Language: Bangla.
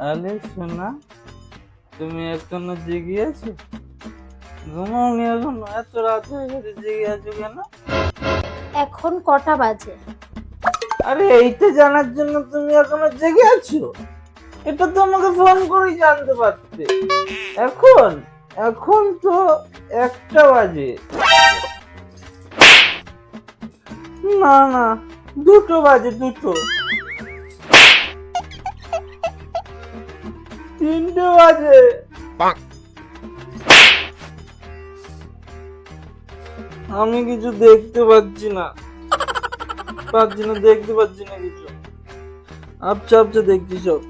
আরে সোনা, তুমি এখনো জেগে আছো? ঘুমাওনি এখনো? এত রাত হয়ে গেছে, জেগে আছো কেন? এখন কটা বাজে? আরে এইটা জানার জন্য তুমি এখনো জেগে আছো? এটা তো আমাকে ফোন করেই জানতে পারতে। এখন এখন তো 1টা বাজে। না না, 2টো বাজে, 2টো, 3টে বাজে। আমি কিছু দেখতে পাচ্ছি না, দেখতে পাচ্ছি না কিছু। আপচা আপচা দেখছি সব।